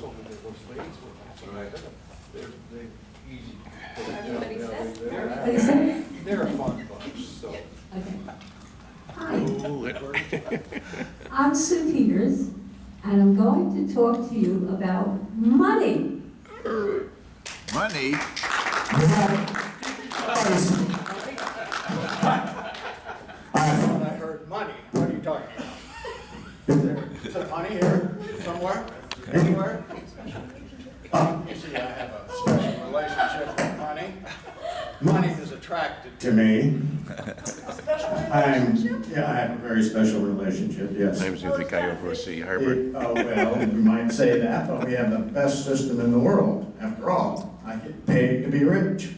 over there, those ladies were laughing. Right. They're easy. Everybody says? They're a fun bunch, so. Okay. Hi, I'm Sue Peters, and I'm going to talk to you about money. Money? When I heard money, what are you talking about? Is there money here somewhere? Anywhere? You see, I have a special relationship with money. Money is attracted to me. I have a very special relationship, yes. Name's the guy overseas Harvard. Oh, well, we might say that, but we have the best system in the world. After all, I get paid to be rich.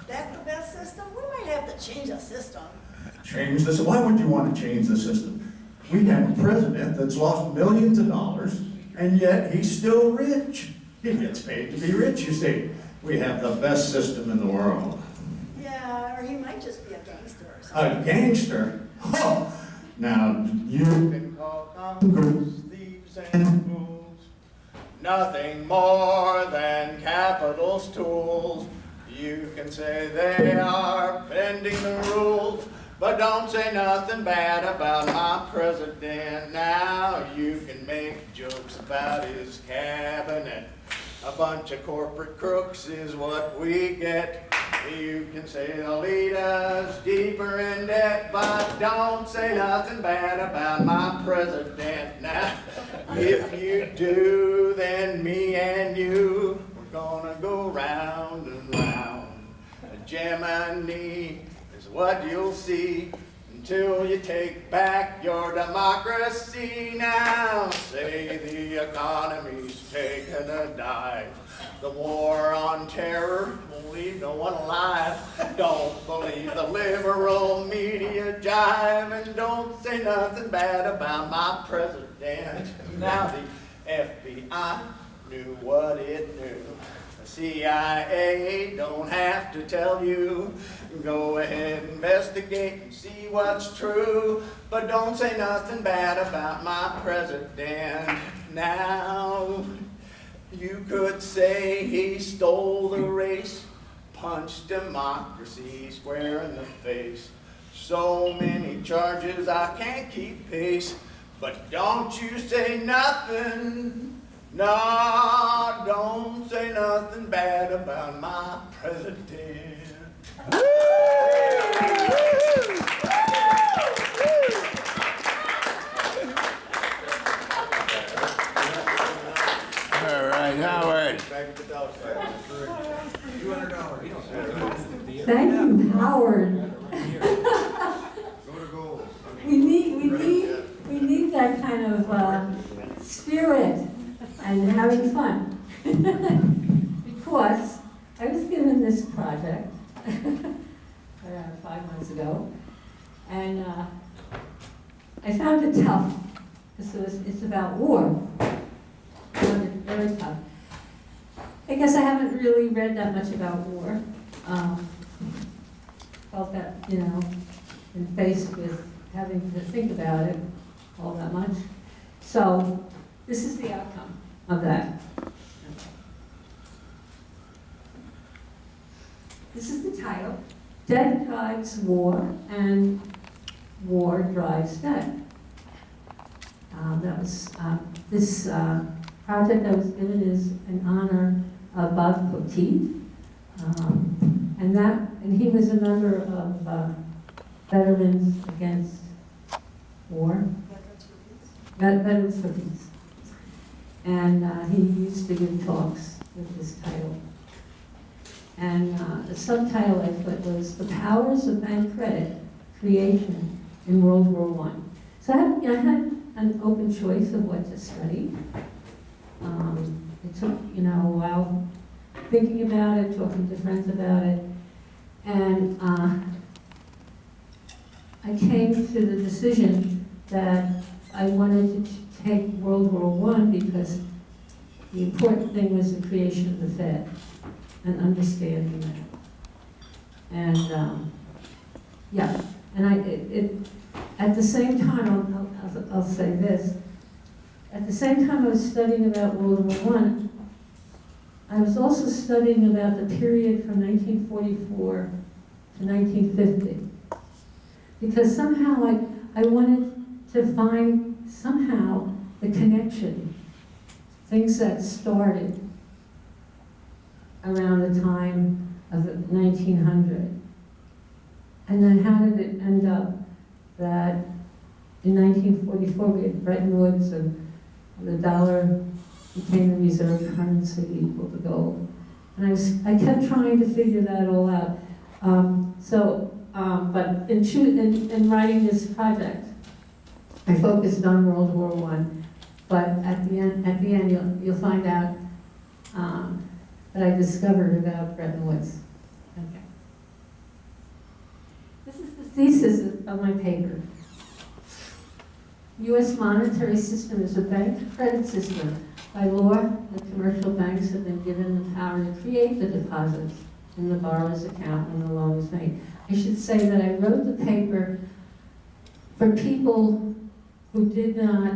That's the best system? We might have to change the system. Change this? Why would you want to change the system? We have a president that's lost millions of dollars, and yet he's still rich. He gets paid to be rich, you see. We have the best system in the world. Yeah, or he might just be a gangster or something. A gangster? Oh, now, you can call Congress thieves and fools, nothing more than capital's tools. You can say they are bending the rules, but don't say nothing bad about my president. Now you can make jokes about his cabinet. A bunch of corporate crooks is what we get. You can say they'll lead us deeper in debt, but don't say nothing bad about my president. Now, if you do, then me and you, we're gonna go round and round. A Gemini is what you'll see until you take back your democracy. Now, say the economy's taken a dive. The war on terror will leave no one alive. Don't believe the liberal media jive, and don't say nothing bad about my president. Now the FBI knew what it knew. The CIA don't have to tell you. Go ahead, investigate and see what's true, but don't say nothing bad about my president. Now, you could say he stole the race, punched democracy square in the face. So many charges I can't keep pace, but don't you say nothing. No, don't say nothing bad about my president. All right, Howard. Thank you, Howard. We need that kind of spirit and having fun. Because I was given this project around 5 months ago, and I found it tough. It's about war. I found it very tough. I guess I haven't really read that much about war. Felt that, been faced with having to think about it all that much. So this is the outcome of that. This is the title. Debt drives war, and war drives debt. That was this project that was given is in honor of Poteat, and he was a member of Veterans Against War. Veterans for Peace. And he used to give talks with this title. And the subtitle I put was The Powers of Bank Credit Creation in World War I. So I had an open choice of what to study. It took, a while thinking about it, talking to friends about it. And I came to the decision that I wanted to take World War I because the important thing was the creation of the Fed and understanding that. And at the same time, I'll say this, at the same time I was studying about World War I was also studying about the period from 1944 to 1950. Because somehow I wanted to find somehow the connection, things that started around the time of 1900. And then how did it end up that in 1944 we had Bretton Woods and the dollar became the reserve currency equal to gold. And I kept trying to figure that all out. But in writing this project, I focused on World War I. But at the end, you'll find out that I discovered about Bretton Woods. Okay. This is the thesis of my paper. U.S. monetary system is a bank credit system. By law, the commercial banks have been given the power to create the deposits in the borrower's account when the loan is made. I should say that I wrote the paper for people who did not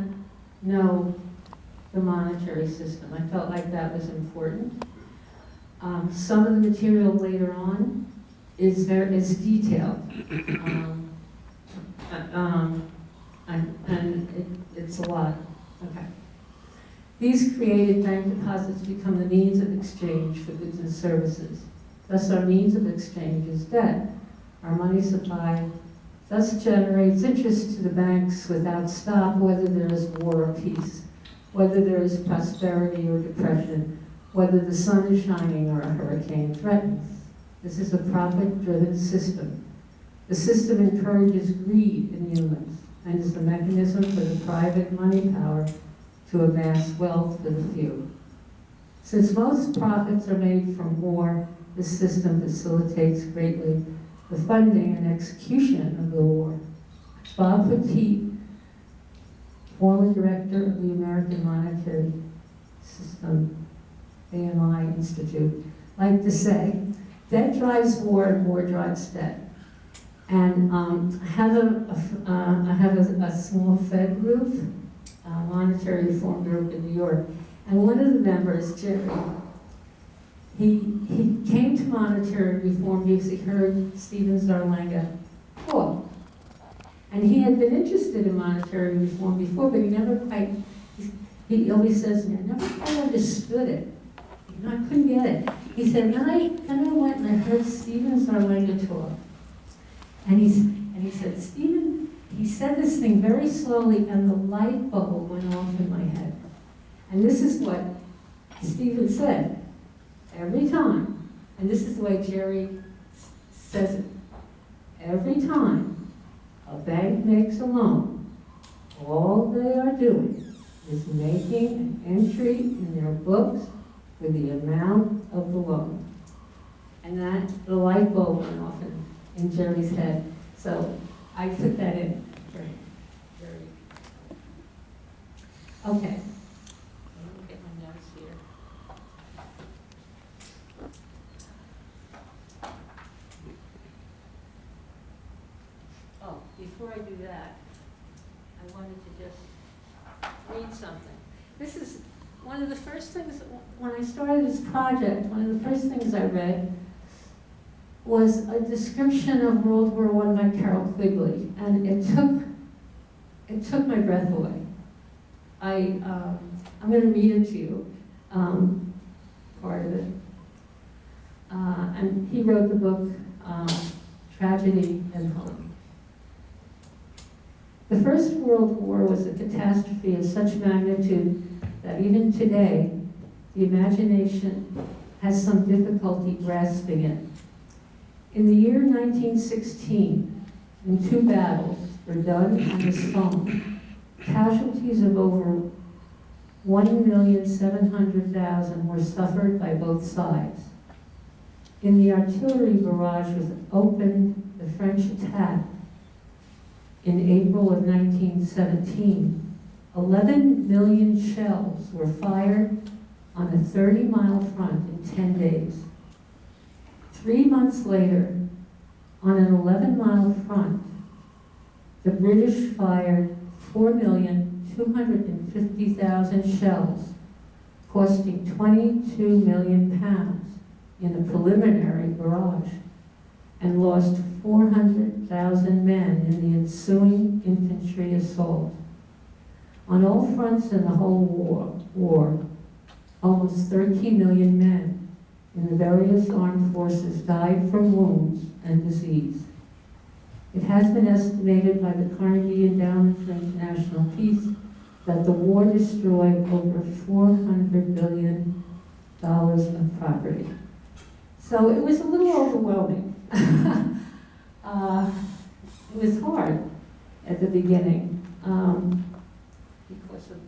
know the monetary system. I felt like that was important. Some of the material later on is detailed. It's a lot. Okay. These created bank deposits become the means of exchange for goods and services. Thus, our means of exchange is debt. Our money supply thus generates interest to the banks without stop, whether there is war or peace, whether there is prosperity or depression, whether the sun is shining or a hurricane threatens. This is a profit-driven system. The system encourages greed in humans and is the mechanism for the private money power to amass wealth for the few. Since most profits are made from war, this system facilitates greatly the funding and execution of the war. Bob Poteat, former director of the American Monetary System, AMI Institute, liked to say, debt drives war and war drives debt. And I have a small Fed group, a monetary reform group in New York, and one of the members, Jerry, he came to monetary reform because he heard Stephen Zarlenga talk. And he had been interested in monetary reform before, but he never quite, he always says, I never quite understood it. You know, I couldn't get it. He said, then I went and I heard Stephen Zarlenga talk. And he said, Stephen, he said this thing very slowly, and the light bulb went off in my head. And this is what Stephen said every time. And this is the way Jerry says it. Every time a bank makes a loan, all they are doing is making an entry in their books for the amount of the loan. And that, the light bulb went off in Jerry's head. So I put that in for Jerry. Okay. Let me get my notes here. Oh, before I do that, I wanted to just read something. This is one of the first things, when I started this project, one of the first things I read was a description of World War I by Carol Quigley, and it took my breath away. I'm going to read it to you, part of it. And he wrote the book, Tragedy and Hope. The First World War was a catastrophe of such magnitude that even today, the imagination has some difficulty grasping it. In the year 1916, in 2 battles, Verdun and the Somme, casualties of over 1,700,000 were suffered by both sides. In the artillery barrage was opened the French attack in April of 1917. 11 million shells were fired on a 30-mile front in 10 days. 3 months later, on an 11-mile front, the British fired 4,200,000 250,000 shells, costing 22 million pounds in a preliminary barrage, and lost 400,000 men in the ensuing infantry assault. On all fronts in the whole war, almost 13 million men in the various armed forces died from wounds and disease. It has been estimated by the Carnegie Endowment for International Peace that the war destroyed over $400 billion of property. So it was a little overwhelming. It was hard at the beginning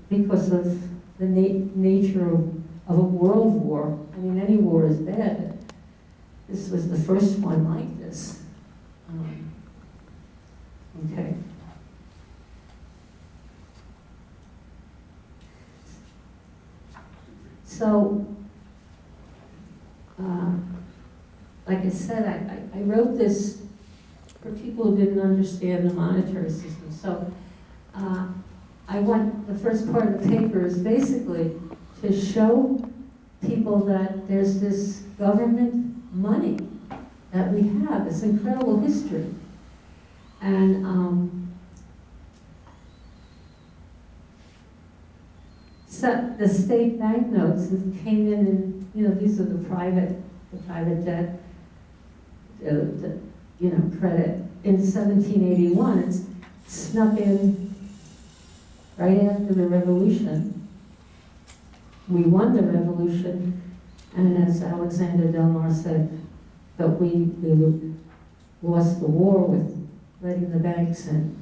because of the nature of a world war. I mean, any war is bad. This was the first one like this. Okay. So, like I said, I wrote this for people who didn't understand the monetary system. So, I want the first part of the paper is basically to show people that there's this government money that we have, this incredible history. And so the state banknotes came in, and these are the private debt, credit. In 1781, it's snuck in right after the revolution. We won the revolution, and as Alexander Delmar said, that we lost the war with letting the banks in.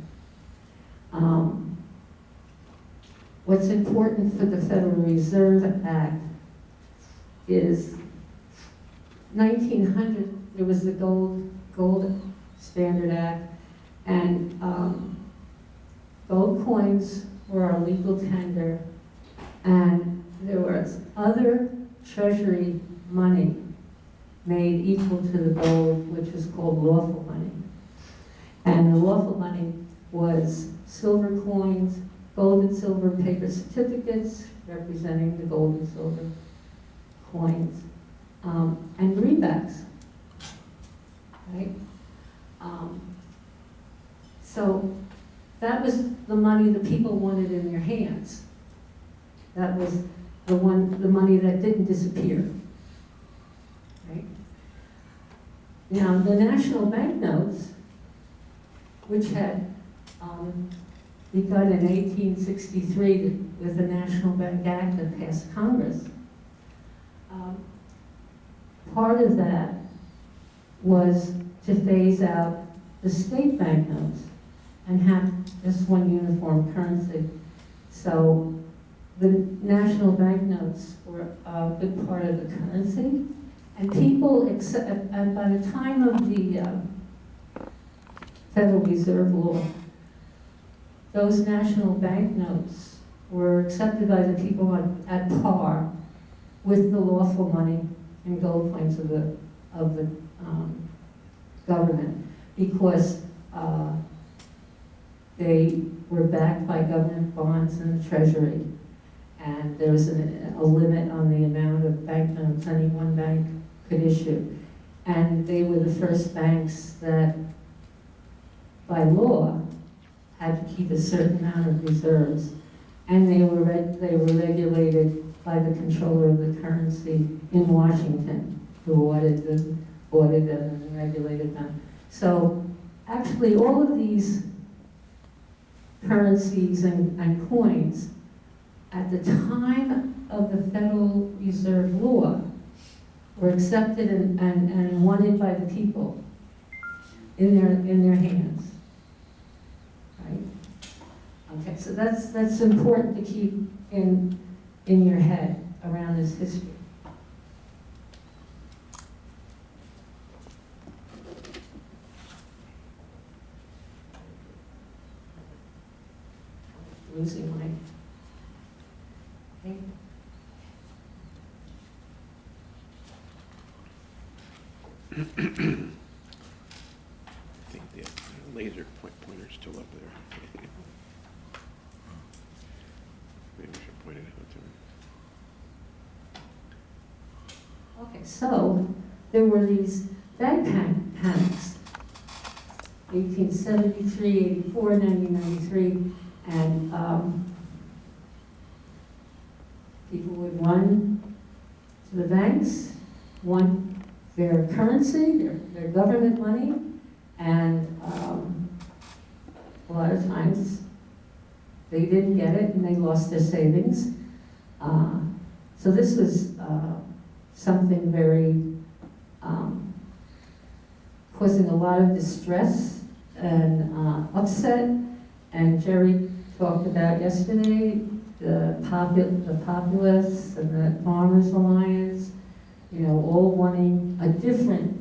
What's important for the Federal Reserve Act is 1900, there was the Gold Standard Act, and gold coins were our legal tender, and there was other treasury money made equal to the gold, which was called lawful money. And the lawful money was silver coins, gold and silver paper certificates representing the gold and silver coins, and greenbacks, right? So that was the money the people wanted in their hands. That was the money that didn't disappear, right? Now, the national banknotes, which had begun in 1863 with the National Bank Act that passed Congress, part of that was to phase out the state banknotes and have just one uniform currency. So the national banknotes were a good part of the currency, and people, and by the time of the Federal Reserve law, those national banknotes were accepted by the people at par with the lawful money and gold coins of the government, because they were backed by government bonds and the Treasury, and there was a limit on the amount of banknotes any one bank could issue. And they were the first banks that, by law, had to keep a certain amount of reserves, and they were regulated by the controller of the currency in Washington, who audited them and regulated them. So actually all of these currencies and coins at the time of the Federal Reserve law were accepted and wanted by the people in their hands. Right? Okay, so that's important to keep in your head around this history. Losing my thing. I think the laser pointer's still up there. Wait a minute. Okay, so there were these bank panics, 1873, 84, 1993, and people would run to the banks, want their currency, their government money, and a lot of times they didn't get it and they lost their savings. So this was something very causing a lot of distress and upset. And Jerry talked about yesterday the populists and the Farmers Alliance, you know, all wanting a different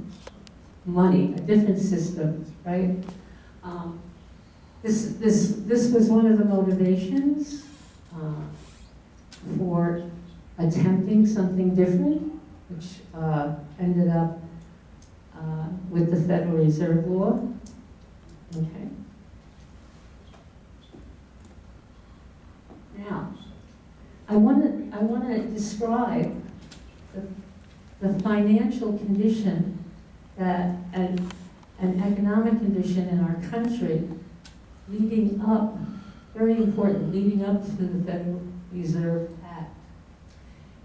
money, a different system, right? This was one of the motivations for attempting something different, which ended up with the Federal Reserve Law. Okay. Now, I want to describe the financial condition that an economic condition in our country leading up, very important, leading up to the Federal Reserve Act.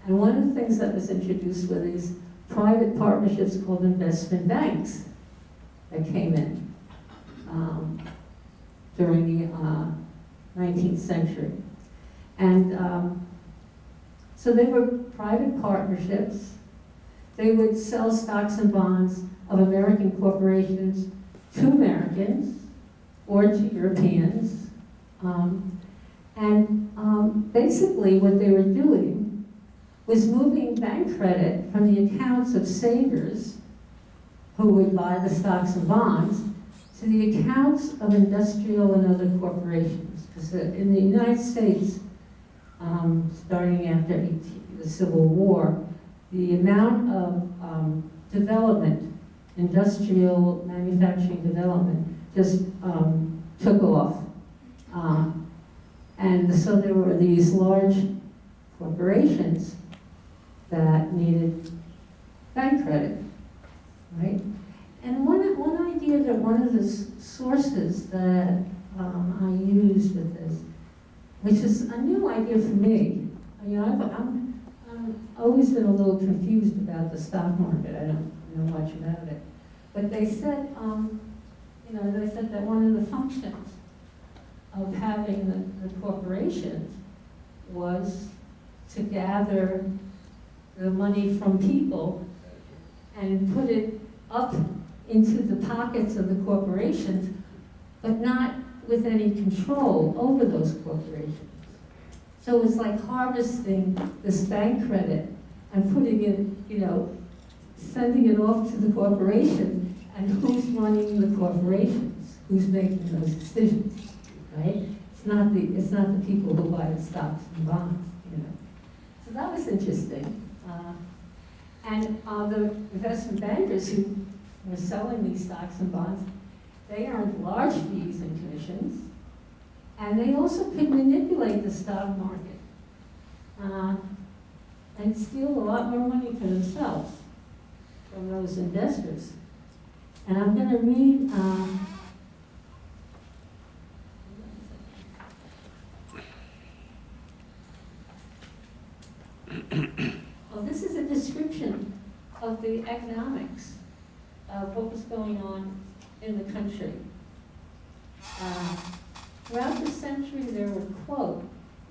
And one of the things that was introduced were these private partnerships called investment banks that came in during the 19th century. And so they were private partnerships. They would sell stocks and bonds of American corporations to Americans or to Europeans. Basically what they were doing was moving bank credit from the accounts of savers who would buy the stocks and bonds to the accounts of industrial and other corporations. Because in the United States, starting after the Civil War, the amount of development, industrial manufacturing development, just took off. And so there were these large corporations that needed bank credit, right? And one idea that one of the sources that I used with this, which is a new idea for me. You know, I've always been a little confused about the stock market. I don't know much about it. But they said, you know, they said that one of the functions of having the corporations was to gather the money from people and put it up into the pockets of the corporations, but not with any control over those corporations. So it's like harvesting this bank credit and putting it, you know, sending it off to the corporation, and who's running the corporations? Who's making those decisions, right? It's not the people who buy the stocks and bonds, you know. So that was interesting. And the investment bankers who were selling these stocks and bonds, they earned large fees and commissions, and they also could manipulate the stock market and steal a lot more money for themselves from those investors. And I'm going to read well, this is a description of the economics of what was going on in the country. Throughout the century, there were, quote,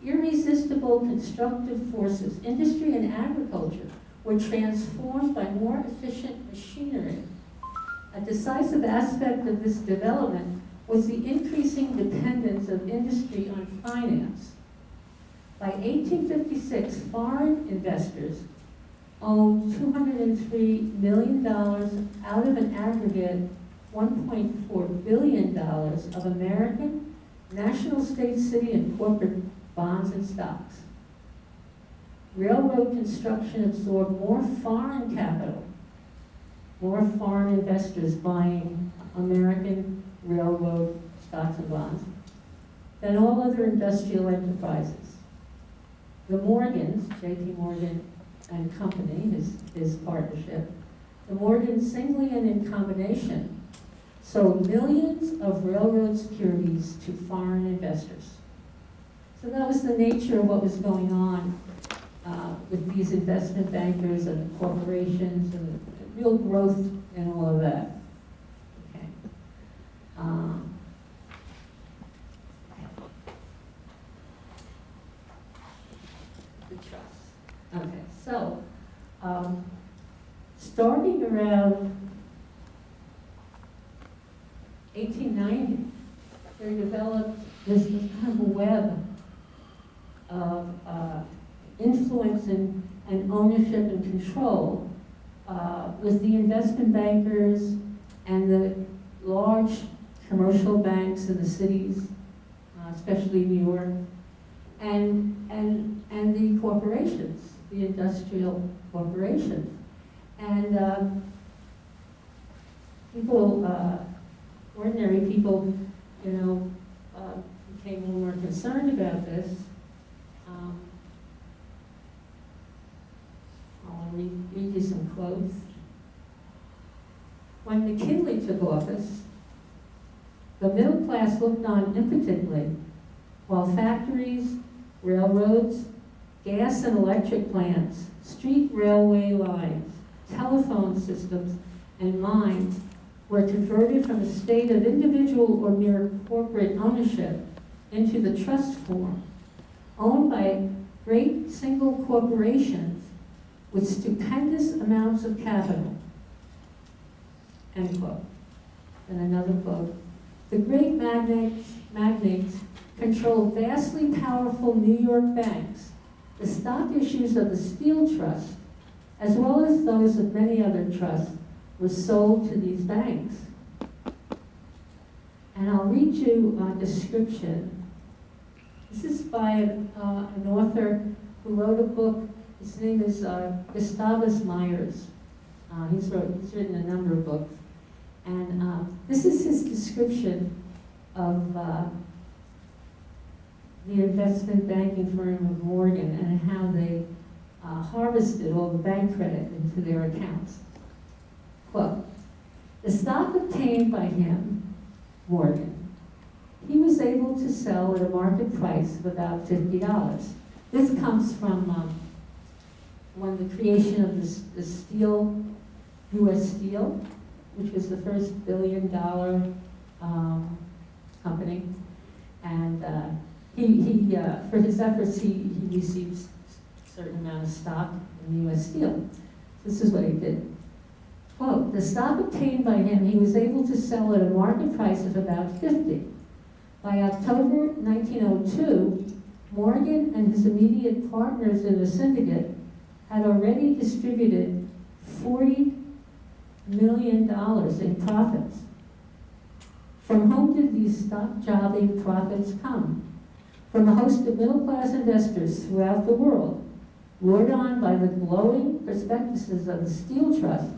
irresistible constructive forces. Industry and agriculture were transformed by more efficient machinery. A decisive aspect of this development was the increasing dependence of industry on finance. By 1856, foreign investors owned $203 million out of an aggregate $1.4 billion of American, national, state, city, and corporate bonds and stocks. Railroad construction absorbed more foreign capital, more foreign investors buying American railroad stocks and bonds than all other industrial enterprises. the Morgans, J.P. Morgan and Company, his partnership, the Morgans singly and in combination sold millions of railroad securities to foreign investors. So that was the nature of what was going on with these investment bankers and corporations and the real growth in all of that. Okay. The trust. Okay, so starting around 1890, they developed this kind of a web of influence and ownership and control with the investment bankers and the large commercial banks in the cities, especially New York, and the corporations, the industrial corporations. And people, ordinary people, became more concerned about this. I'll read you some quotes. When McKinley took office, the middle class looked on impotently while factories, railroads, gas and electric plants, street railway lines, telephone systems, and mines were converted from a state of individual or mere corporate ownership into the trust form, owned by great single corporations with stupendous amounts of capital. End quote. And another quote. The great magnates controlled vastly powerful New York banks, the stock issues of the Steel Trust, as well as those of many other trusts, were sold to these banks. And I'll read you a description. This is by an author who wrote a book. His name is Gustavus Myers. He's written a number of books. And this is his description of the investment banking firm of Morgan and how they harvested all the bank credit into their accounts. Quote, the stock obtained by him, Morgan, he was able to sell at a market price of about $50. This comes from when the creation of the steel, U.S. Steel, which was the first billion-dollar company, and he for his efforts, he received a certain amount of stock in U.S. Steel. This is what he did. Quote, the stock obtained by him, he was able to sell at a market price of about $50. By October 1902, Morgan and his immediate partners in the syndicate had already distributed $40 million in profits. From whom did these stock-jobbing profits come? From a host of middle-class investors throughout the world, lured on by the glowing prospectuses of the Steel Trust,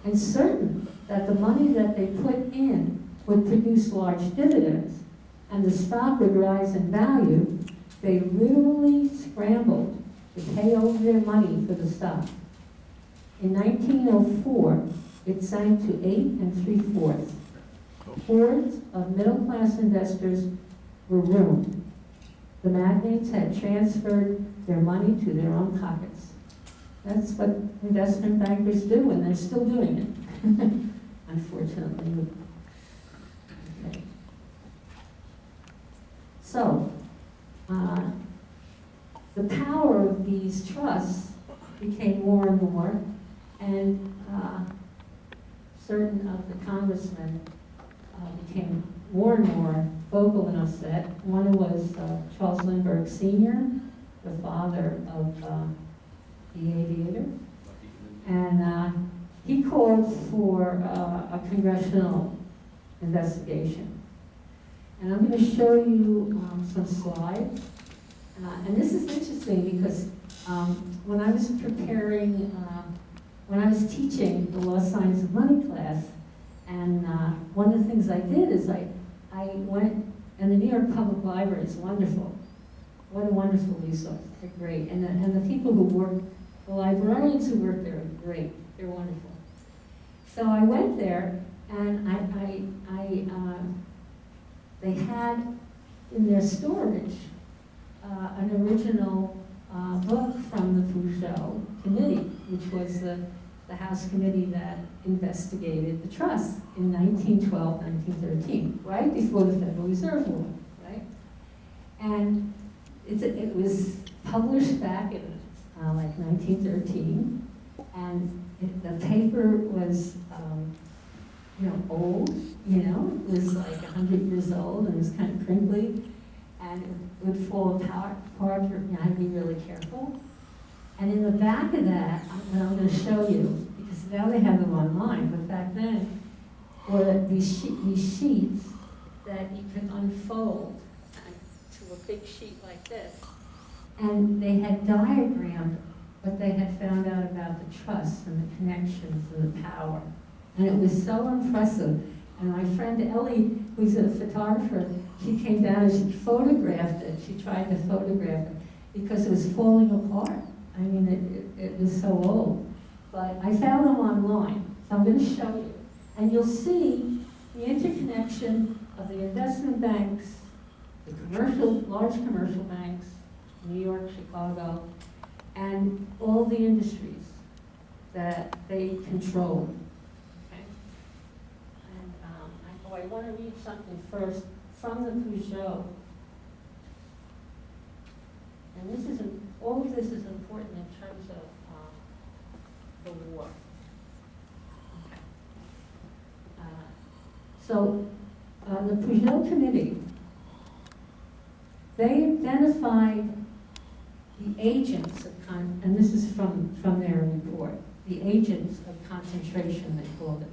and certain that the money that they put in would produce large dividends, and the stock would rise in value, they literally scrambled to pay over their money for the stock. In 1904, it sank to 8 3/4. Hordes of middle-class investors were ruined. The magnates had transferred their money to their own pockets. That's what investment bankers do, and they're still doing it, unfortunately. Okay. So, the power of these trusts became more and more, and certain of the congressmen became more and more vocal and upset. One was Charles Lindbergh Sr., the father of the aviator, and he called for a congressional investigation. And I'm going to show you some slides. And this is interesting because when I was preparing, when I was teaching the Law Science of Money class, and one of the things I did is I went, and the New York Public Library is wonderful, what a wonderful resource. They're great. And the people who work, the librarians who work there are great. They're wonderful. So I went there, and they had in their storage an original book from the Fouchot Committee, which was the House committee that investigated the trust in 1912, 1913, right before the Federal Reserve Law, right? And it was published back in like 1913, and the paper was, old, it was like 100 years old, and it was kind of crinkly, and it would fall apart, you had to be really careful. And in the back of that, I'm going to show you, because now they have them online, but back then, were these sheets that you could unfold to a big sheet like this. And they had diagrammed what they had found out about the trust and the connections and the power. And it was so impressive. And my friend Ellie, who's a photographer, she came down and she photographed it. She tried to photograph it because it was falling apart. I mean, it was so old. But I found them online, so I'm going to show you. And you'll see the interconnection of the investment banks, the large commercial banks, New York, Chicago, and all the industries that they control. Okay? And I want to read something first from the Peugeot. And all of this is important in terms of the war. Okay. So the Peugeot Committee, they identified the agents of and this is from their report, the agents of concentration, they called it.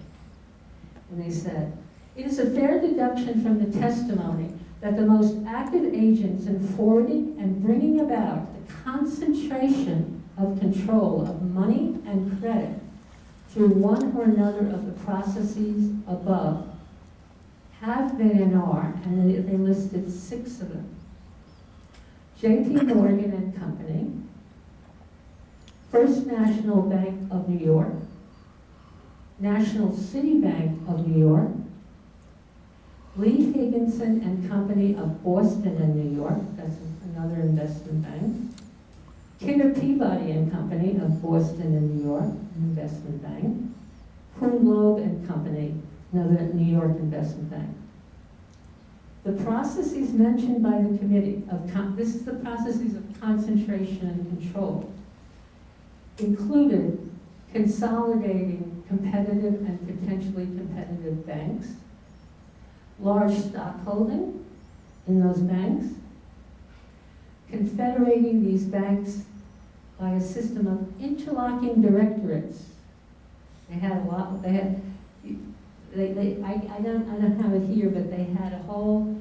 And they said, it is a fair deduction from the testimony that the most active agents in forwarding and bringing about the concentration of control of money and credit through one or another of the processes above have been and are, and they listed 6 of them. J.P. Morgan and Company, First National Bank of New York, National City Bank of New York, Lee Higginson and Company of Boston and New York, that's another investment bank, Kidder Peabody and Company of Boston and New York, an investment bank, Kuhn Loeb and Company, another New York investment bank. The processes mentioned by the committee this is the processes of concentration and control, included consolidating competitive and potentially competitive banks, large stockholding in those banks, confederating these banks by a system of interlocking directorates. They had a lot. They had. I don't have it here, but they had a whole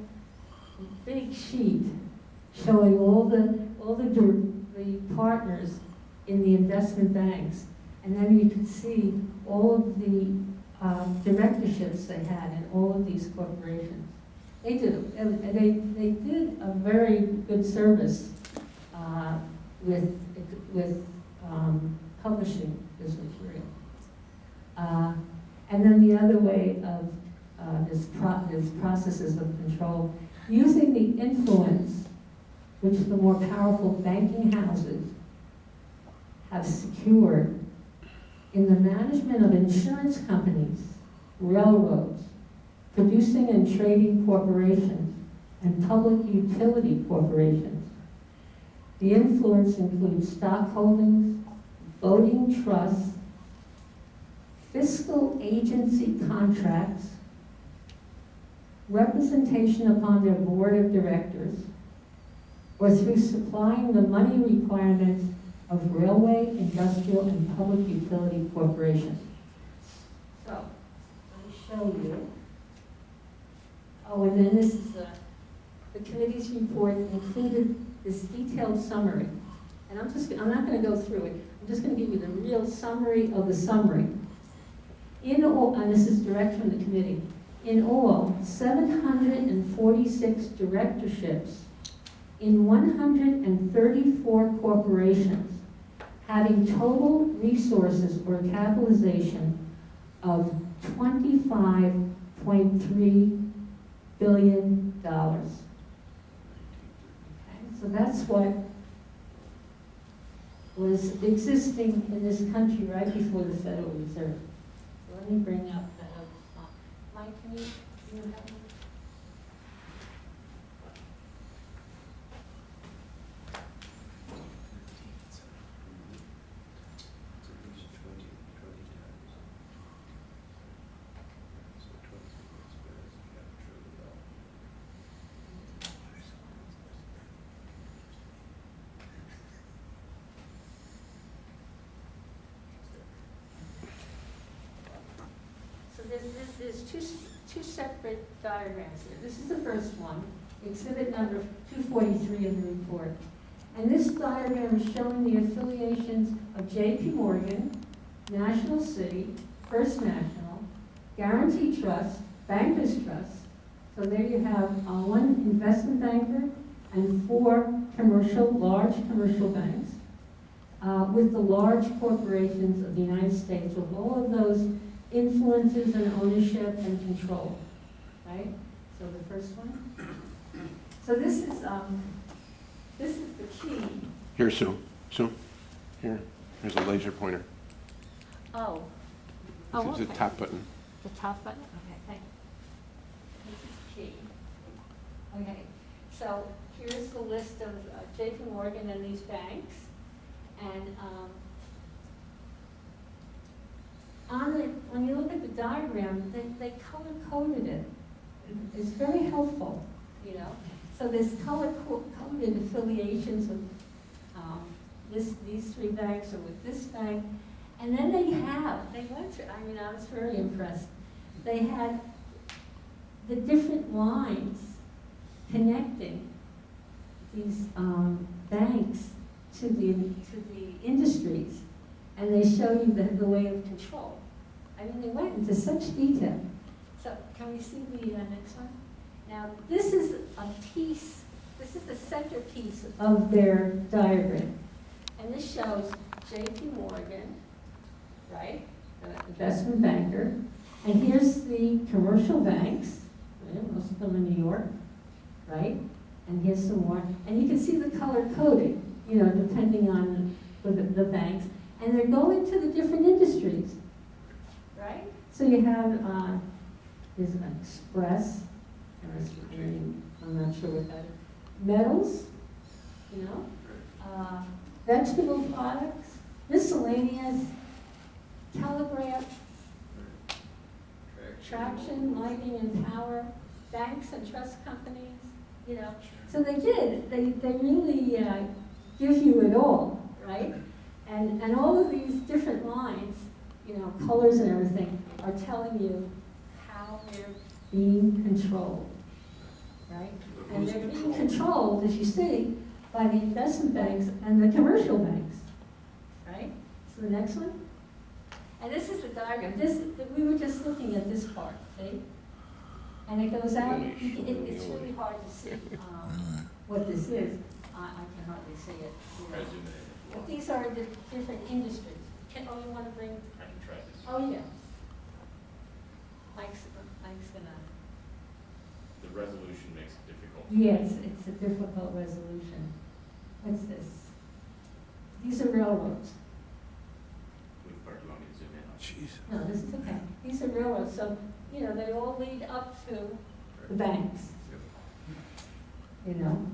big sheet showing all the partners in the investment banks, and then you could see all of the directorships they had in all of these corporations. They did a very good service with publishing this material. And then the other way of this processes of control, using the influence which the more powerful banking houses have secured in the management of insurance companies, railroads, producing and trading corporations, and public utility corporations. The influence includes stock holdings, voting trusts, fiscal agency contracts, representation upon their board of directors, or through supplying the money requirements of railway, industrial, and public utility corporations. So, let me show you. Oh, and then this is the committee's report included this detailed summary. And I'm not going to go through it. I'm just going to give you the real summary of the summary. In all, and this is direct from the committee, in all, 746 directorships in 134 corporations having total resources or capitalization of $25.3 billion. Okay, so that's what was existing in this country right before the Federal Reserve. So let me bring up the, Mike, can you have one? So there's two separate diagrams here. This is the first one, exhibit number 243 in the report. And this diagram is showing the affiliations of J.P. Morgan, National City, First National, Guarantee Trust, Bankers Trust. So there you have one investment banker and 4 large commercial banks with the large corporations of the United States with all of those influences and ownership and control, right? So the first one. So this is the key. Here, Sue. Sue, here. Here's a laser pointer. Oh. This is the okay. top button. The top button? Okay, thank you. This is key. Okay, so here's the list of J.P. Morgan and these banks. And when you look at the diagram, they color-coded it. It's very helpful, you know. So there's color-coded affiliations with these 3 banks or with this bank. And then they went through, I mean, I was very impressed. They had the different lines connecting these banks to the industries, and they show you the way of control. I mean, they went into such detail. So can we see the next one? Now, this is a piece, this is the centerpiece of their diagram. And this shows J.P. Morgan, right, the investment banker, and here's the commercial banks, right? Most of them in New York, right? And here's some more. And you can see the color coding, you know, depending on the banks. And they're going to the different industries, right? So you have, there's an express, I'm not sure what that is. Metals, you know, vegetable products, miscellaneous, telegraph, traction, lighting and power, banks and trust companies, you know. So they did, they really give you it all, right? And all of these different lines, you know, colors and everything, are telling you how they're being controlled, right? And they're being controlled, as you see, by the investment banks and the commercial banks, right? So the next one. And this is the diagram. We were just looking at this part, see? And it goes out, it's really hard to see what this is. I can hardly see it. You know. But these are the different industries. You want to bring? I can try this. Oh, yeah. Mike's gonna. The resolution makes it difficult. Yes, it's a difficult resolution. What's this? These are railroads. Which part do you want me to zoom in on? Jesus. No, this is okay. These are railroads, so, you know, they all lead up to the banks. You know?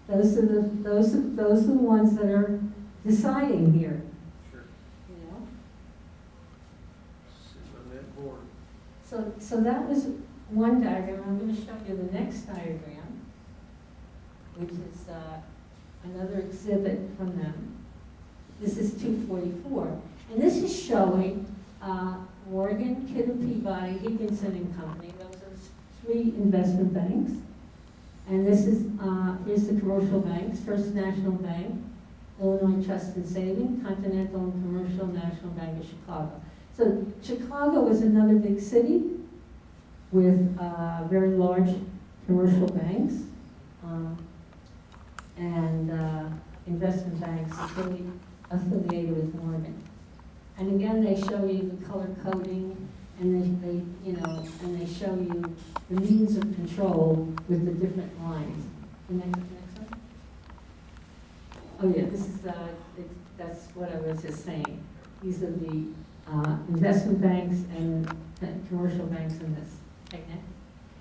Those are the ones that are deciding here. Sure. You know? Sit on that board. So that was one diagram. I'm going to show you the next diagram, which is another exhibit from them. This is 244. And this is showing Morgan, Kidder Peabody, Higginson and Company. Those are 3 investment banks. And this is, here's the commercial banks: First National Bank, Illinois Trust and Saving, Continental and Commercial National Bank of Chicago. So Chicago is another big city with very large commercial banks. and investment banks affiliated with Morgan. And again, they show you the color coding, and they show you the means of control with the different lines. The next one. Oh yeah, this is that's what I was just saying. These are the investment banks and commercial banks in this. Okay, next.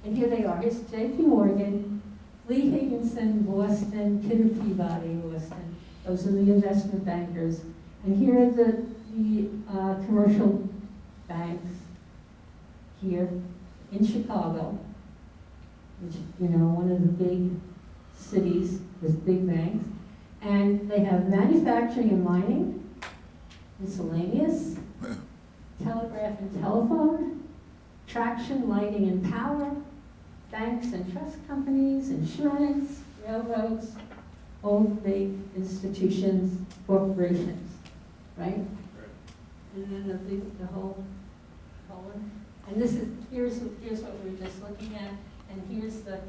And here they are. Here's J.P. Morgan, Lee Higginson, Boston, Kidder Peabody, Boston. Those are the investment bankers. And here are the commercial banks here in Chicago, which, one of the big cities with big banks. And they have manufacturing and mining, miscellaneous, telegraph and telephone, traction, lighting and power, banks and trust companies, insurance, railroads, all big institutions, corporations, right? And then the whole color. And here's what we were just looking at, and here's the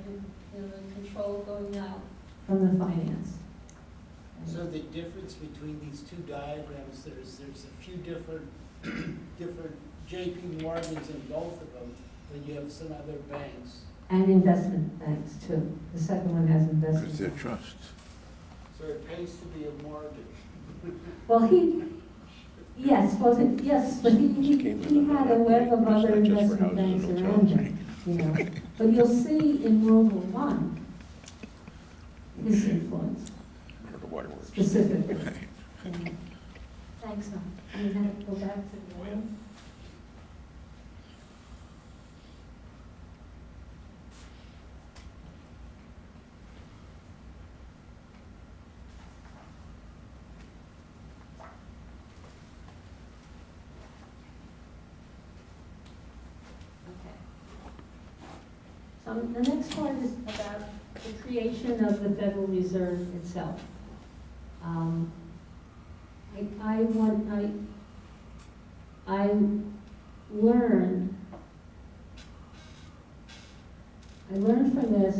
control going out from the finance. So the difference between these two diagrams, there's a few different J.P. Morgans in both of them, then you have some other banks. And investment banks too. The second one has investment. Because they're banks. trusts. So it pays to be a Morgan. Well, yes, but he had a web of other investment banks around him, But you'll see in World War I, his influence Or the waterworks. specifically. Thanks, Tom. I'm gonna go back to the other. The next part is about the creation of the Federal Reserve itself. I learned from this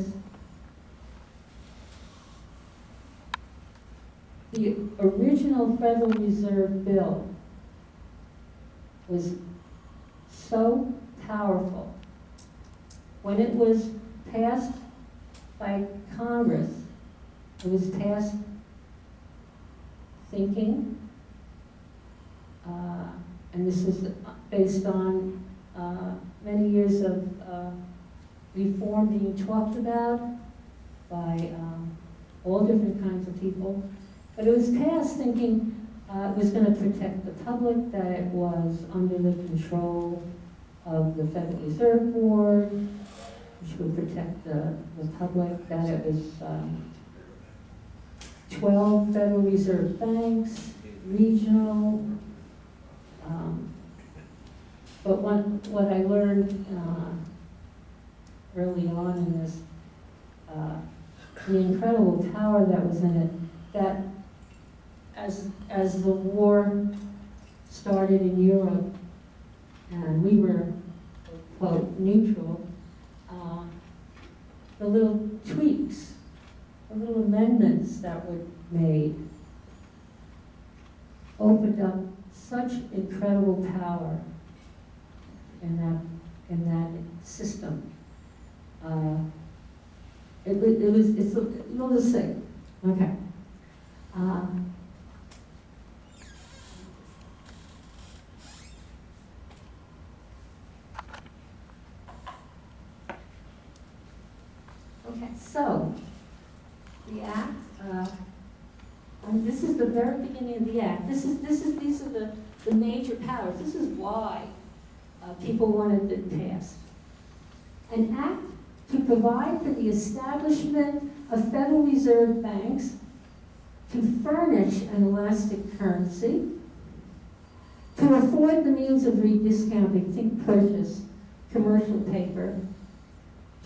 the original Federal Reserve Bill was so powerful. When it was passed by Congress, it was passed thinking, and this is based on many years of reform being talked about by all different kinds of people. But it was passed thinking it was going to protect the public, that it was under the control of the Federal Reserve Board, which would protect the public, that it was 12 Federal Reserve banks, regional. But what I learned early on in this, the incredible power that was in it, that as the war started in Europe, and we were, quote, neutral, the little tweaks, the little amendments that were made opened up such incredible power in that system. You'll just see. Okay. Okay, so the Act, this is the very beginning of the Act. These are the major powers. This is why people wanted it passed. An Act to provide for the establishment of Federal Reserve banks, to furnish an elastic currency, to afford the means of rediscounting, think purchase, commercial paper,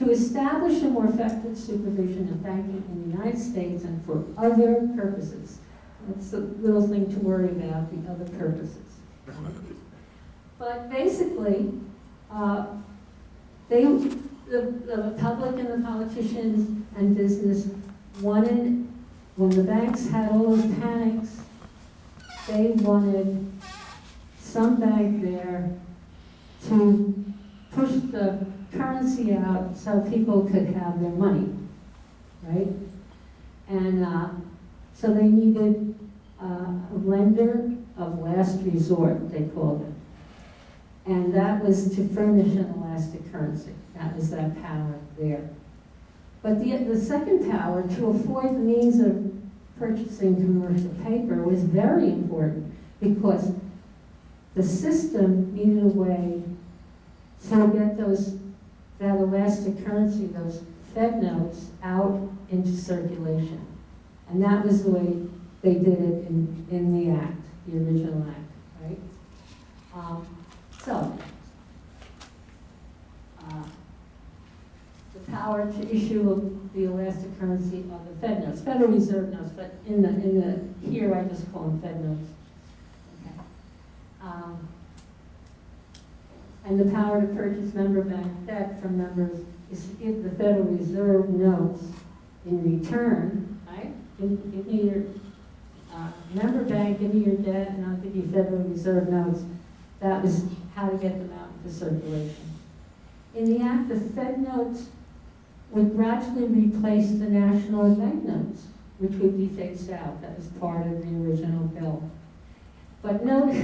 to establish a more effective supervision of banking in the United States and for other purposes. That's a little thing to worry about, the other purposes. But basically, the public and the politicians and business wanted when the banks had all those panics, they wanted some bank there to push the currency out so people could have their money, right? And so they needed a lender of last resort, they called it. And that was to furnish an elastic currency. That was that power there. But the second power, to afford the means of purchasing commercial paper, was very important because the system needed a way to get that elastic currency, those Fed notes, out into circulation. And that was the way they did it in the act, the original act, right? The power to issue the elastic currency of the Fed notes, Federal Reserve notes, but here I just call them Fed notes. Okay. And the power to purchase member bank debt from members is to give the Federal Reserve notes in return, right? Give me your member bank, give me your debt, and I'll give you Federal Reserve notes. That was how to get them out into circulation. In the act, the Fed notes would gradually replace the national banknotes, which would be phased out. That was part of the original bill. But note,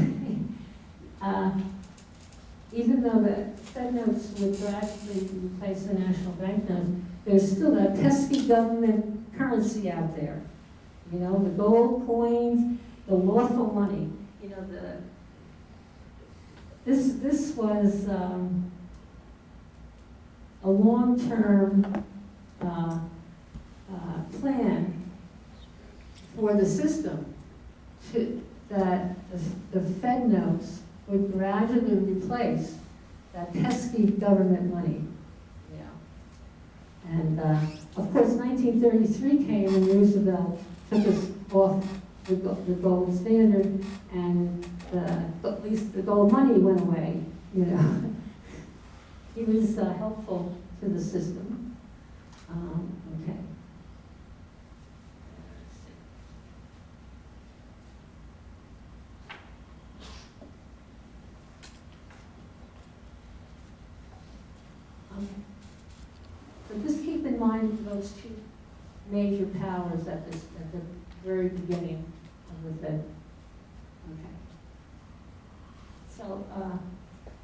even though the Fed notes would gradually replace the national banknotes, there's still that pesky government currency out there. You know, the gold coins, the lawful money. You know, this was a long-term plan for the system that the Fed notes would gradually replace that pesky government money. Yeah. And of course, 1933 came and Roosevelt took us off the gold standard, and at least the gold money went away. You know, he was helpful to the system. Okay. So just keep in mind those two major powers at the very beginning of the Fed. Okay. So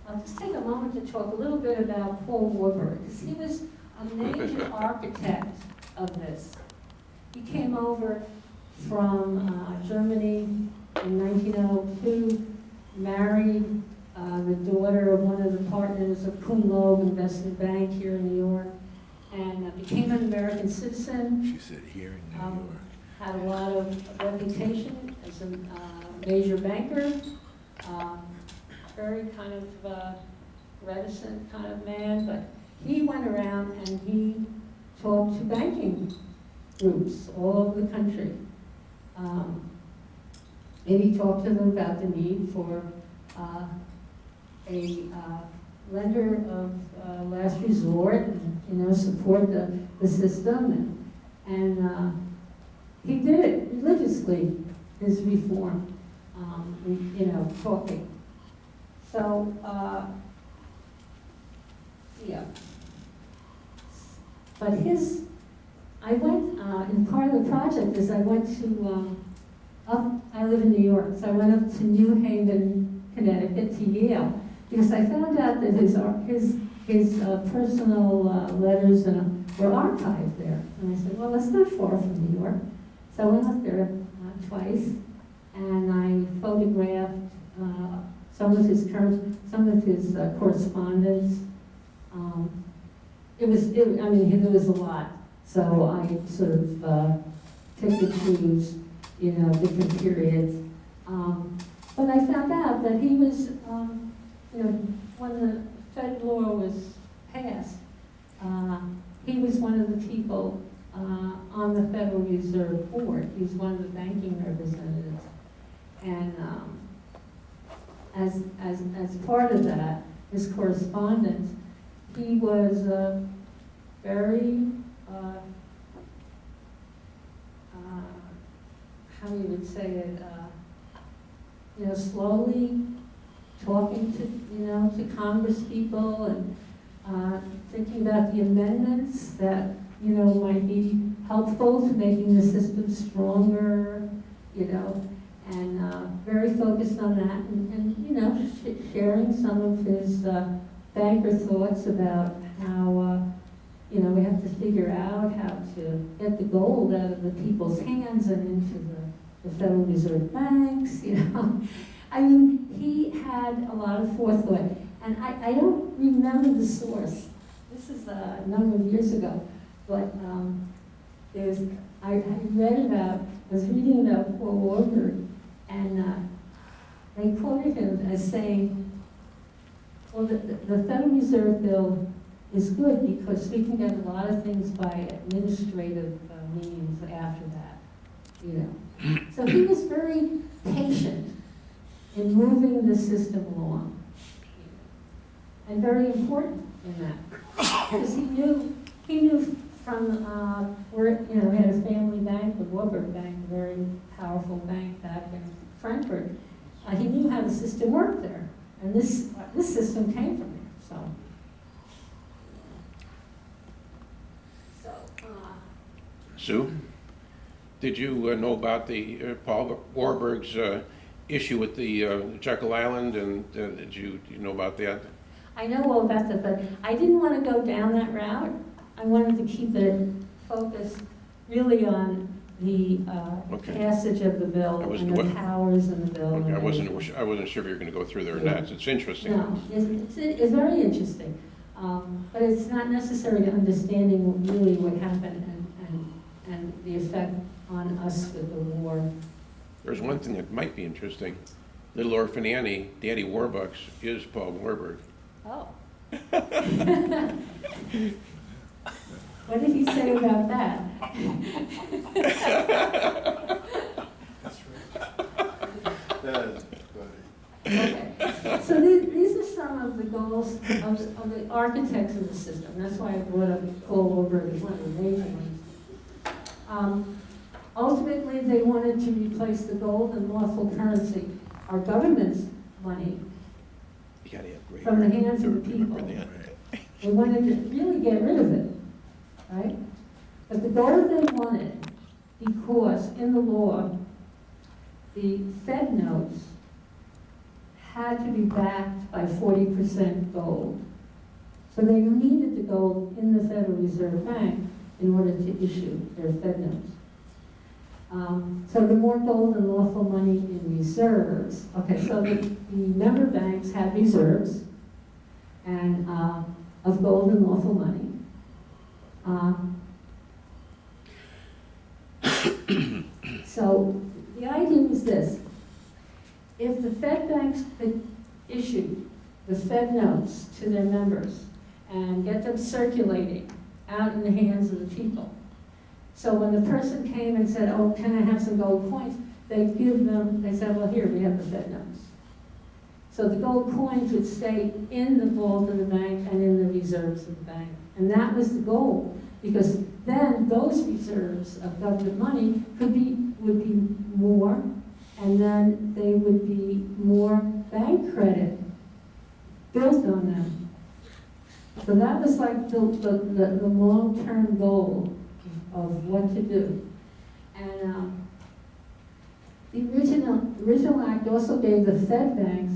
I'll just take a moment to talk a little bit about Paul Warburg, because he was a major architect of this. He came over from Germany in 1902, married the daughter of one of the partners of Kuhn Loeb Investment Bank here in New York, and became an American citizen. She said here in New York. Had a lot of reputation as a major banker, very kind of reticent kind of man, but he went around and he talked to banking groups all over the country. And he talked to them about the need for a lender of last resort, and, you know, support the system, and he did it religiously, his reform, you know, talking. So, yeah. But I went, and part of the project is I went to, I live in New York, so I went up to New Haven, Connecticut, to Yale, because I found out that his personal letters were archived there. And I said, well, that's not far from New York. So I went up there twice, and I photographed some of his correspondence. I mean, there was a lot. So I sort of picked and choose, you know, different periods. But I found out that he was, you know, when the Fed law was passed, he was one of the people on the Federal Reserve Board. He was one of the banking representatives. And as part of that, his correspondence, he was very how you would say it, slowly talking to Congress people and thinking about the amendments that, might be helpful to making the system stronger, and very focused on that and sharing some of his banker thoughts about how, we have to figure out how to get the gold out of the people's hands and into the Federal Reserve banks, I mean, he had a lot of forethought. And I don't remember the source. This is a number of years ago. But I was reading about Paul Warburg, and they quoted him as saying, well, the Federal Reserve Bill is good because we can get a lot of things by administrative means after that, So he was very patient in moving the system along, and very important in that, because he knew from where he had a family bank, the Warburg Bank, a very powerful bank back in Frankfurt. He knew how the system worked there, and this system came from there. Sue, did you know about the Paul Warburg's issue with the Jekyll Island, and do you know about that? I know all about that, but I didn't want to go down that route. I wanted to keep it focused really on the passage of the bill and the powers in the bill. Okay, I wasn't sure if you were going to go through there or not. It's interesting. No, it's very interesting, but it's not necessary to understanding really what happened and the effect on us with the war. There's one thing that might be interesting. Little Orphan Annie, Daddy Warbucks, is Paul Warburg. Oh. What did he say about that? That's right. That is funny. Okay. So these are some of the goals of the architects of the system. That's why I brought up Paul Warburg as one of the major ones. Ultimately, they wanted to replace the gold and lawful currency, our government's money, from the hands of the people. They wanted to really get rid of it, right? But the gold they wanted, because in the law, the Fed notes had to be backed by 40% gold. So they needed the gold in the Federal Reserve Bank in order to issue their Fed notes. So the more gold and lawful money in reserves. Okay, so the member banks had reserves and of gold and lawful money. So the idea was this: if the Fed banks could issue the Fed notes to their members and get them circulating out in the hands of the people. So when the person came and said, oh, can I have some gold coins? They'd give them, they said, well, here, we have the Fed notes. So the gold coins would stay in the vault of the bank and in the reserves of the bank. And that was the goal, because then those reserves of government money would be more, and then they would be more bank credit built on them. So that was like the long-term goal of what to do. And the original act also gave the Fed banks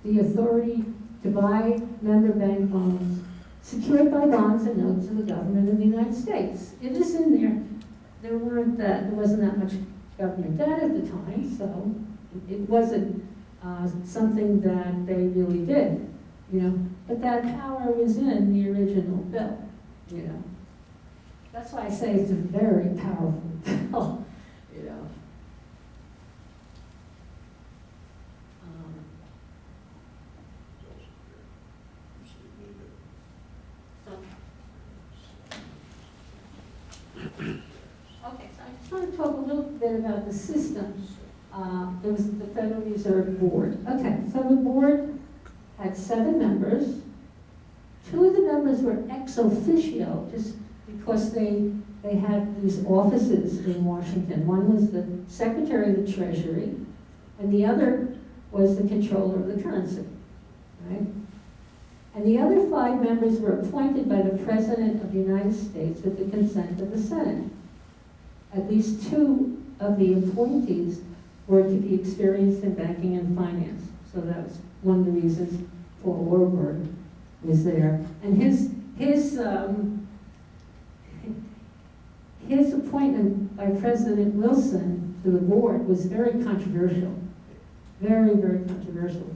the authority to buy member bank loans secured by bonds and notes of the government of the United States. It is in there. There wasn't that much government debt at the time, so it wasn't something that they really did, But that power was in the original bill, That's why I say it's a very powerful bill, Okay, so I just want to talk a little bit about the system. There was the Federal Reserve Board. Okay, so the board had 7 members. 2 of the members were ex officio, just because they they had these offices in Washington. One was the Secretary of the Treasury, and the other was the controller of the currency, right? And the other 5 members were appointed by the President of the United States with the consent of the Senate. At least 2 of the appointees were to be experienced in banking and finance. So that was one of the reasons Paul Warburg was there. And his appointment by President Wilson to the board was very controversial. Very, very controversial.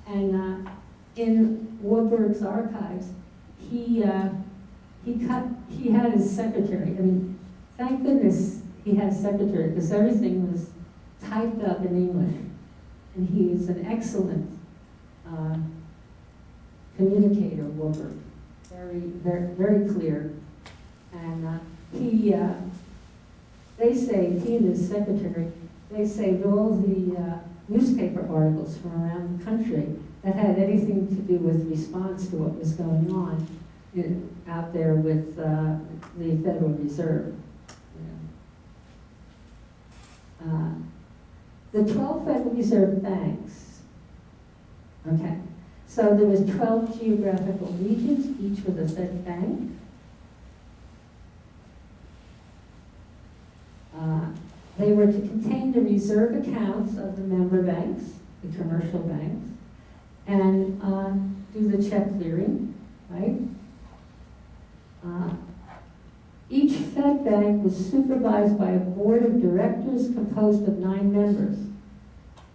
And in Warburg's archives, he had his secretary. I mean, thank goodness he had a secretary, because everything was typed up in English. And he was an excellent communicator, Warburg. Very, very, very clear. And they say, he and his secretary, they say that all the newspaper articles from around the country that had anything to do with response to what was going on out there with the Federal Reserve. The 12 Federal Reserve banks, okay, so there was 12 geographical regions, each with a Fed bank. They were to contain the reserve accounts of the member banks, the commercial banks, and do the check clearing, right? Each Fed bank was supervised by a board of directors composed of 9 members,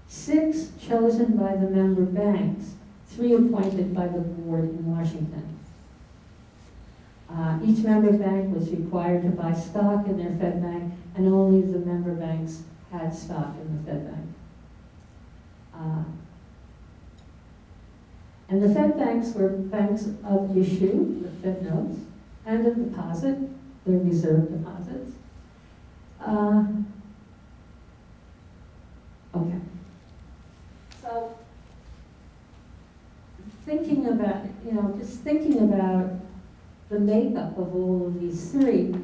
6 chosen by the member banks, 3 appointed by the board in Washington. Each member bank was required to buy stock in their Fed bank, and only the member banks had stock in the Fed bank. And the Fed banks were banks of issue, the Fed notes, and of deposit, their reserve deposits. Okay. So, thinking about, just thinking about the makeup of all of these 3,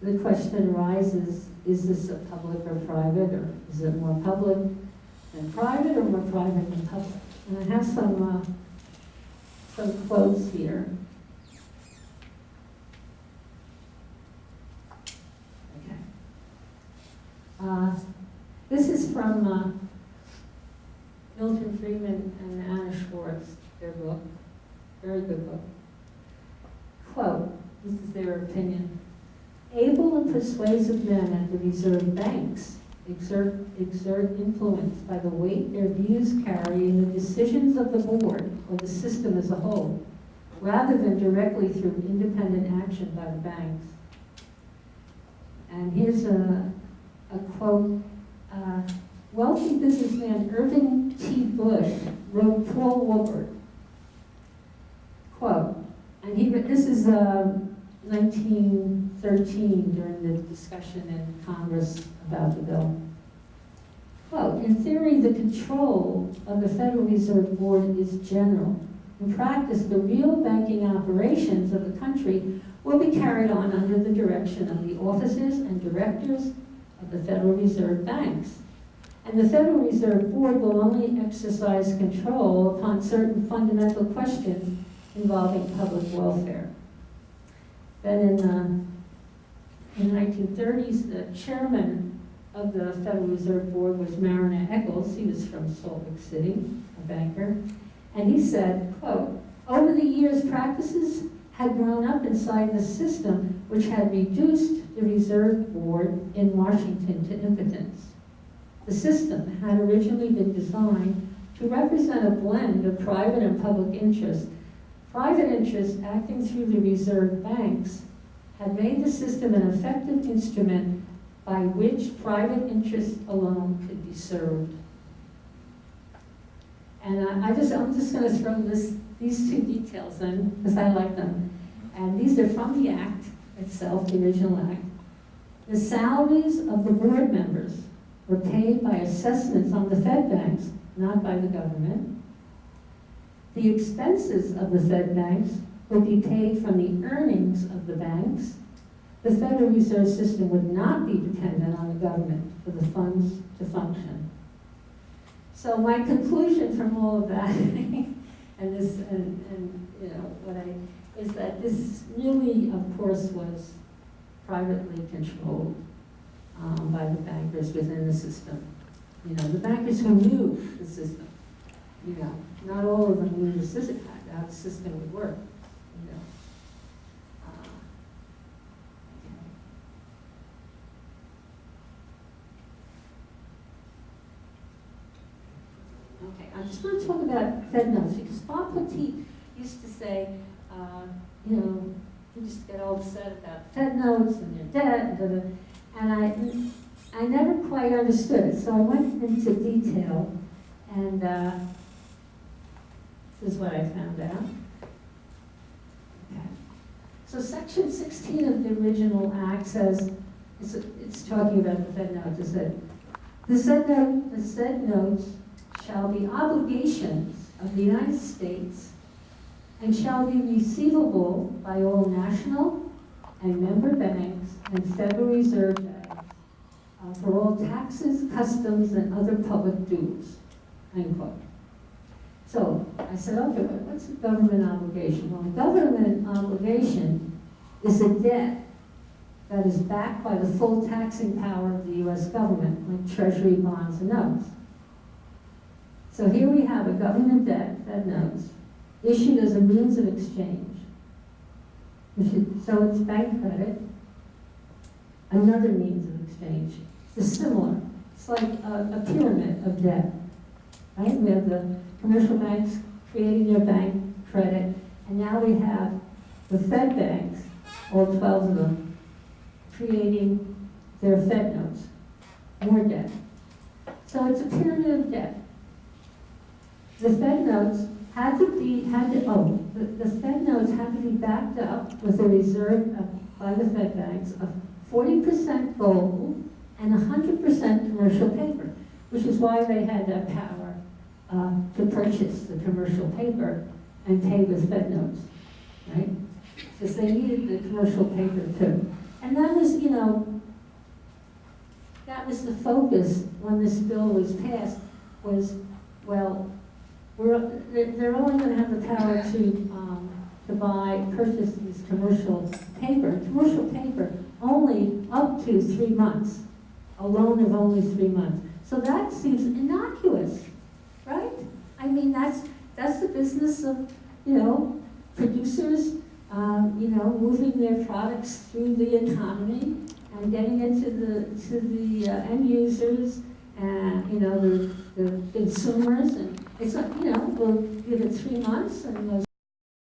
the question arises, is this a public or private, or is it more public than private, or more private than public? And I have some quotes here. Okay. This is from Milton Friedman and Anna Schwartz, their book, very good book. Quote, this is their opinion: able and persuasive men at the reserve banks exert influence by the weight their views carry in the decisions of the board or the system as a whole, rather than directly through independent action by the banks. And here's a quote. Wealthy businessman Irving T. Bush wrote Paul Warburg, quote, and this is 1913 during the discussion in Congress about the bill. Quote, in theory, the control of the Federal Reserve Board is general. In practice, the real banking operations of the country will be carried on under the direction of the officers and directors of the Federal Reserve banks. And the Federal Reserve Board will only exercise control upon certain fundamental questions involving public welfare. Then in the 1930s, the chairman of the Federal Reserve Board was Mariner Eccles. He was from Salt Lake City, a banker. And he said, quote, over the years, practices had grown up inside the system which had reduced the Reserve Board in Washington to impotence. The system had originally been designed to represent a blend of private and public interest. Private interests acting through the reserve banks had made the system an effective instrument by which private interests alone could be served. And I'm just going to throw these 2 details in because I like them. And these are from the Act itself, the original Act. The salaries of the board members were paid by assessments on the Fed banks, not by the government. The expenses of the Fed banks would be paid from the earnings of the banks. The Federal Reserve System would not be dependent on the government for the funds to function. So my conclusion from all of that, and this, and you know, what I, is that this really, of course, was privately controlled by the bankers within the system. You know, the bankers who knew the system. You know, not all of them knew the system, how the system would work. You know. Okay, I just want to talk about Fed notes, because Bob Poteat used to say, you know, you just get all upset about Fed notes and your debt, and I never quite understood it. So I went into detail, and this is what I found out. Okay. So Section 16 of the original Act says, it's talking about the Fed notes, it said, the said notes shall be obligations of the United States and shall be receivable by all national and member banks and Federal Reserve banks for all taxes, customs, and other public dues, end quote. So I said, okay, what's a government obligation? Well, a government obligation is a debt that is backed by the full taxing power of the U.S. government, like treasury bonds and notes. So here we have a government debt, Fed notes, issued as a means of exchange. So it's bank credit, another means of exchange. It's similar. It's like a pyramid of debt, right? We have the commercial banks creating their bank credit, and now we have the Fed banks, all 12 of them, creating their Fed notes, more debt. So it's a pyramid of debt. The Fed notes had to be backed up with a reserve by the Fed banks of 40% gold and 100% commercial paper, which is why they had that power to purchase the commercial paper and pay with Fed notes, right? Because they needed the commercial paper too. And that was, you know, that was the focus when this bill was passed, was, well, they're only going to have the power to purchase this commercial paper only up to 3 months, a loan of only 3 months. So that seems innocuous, right? I mean, that's the business of, you know, producers, you know, moving their products through the economy and getting it to the end users and, you know, the consumers. And it's like, you know, we'll give it 3 months, and those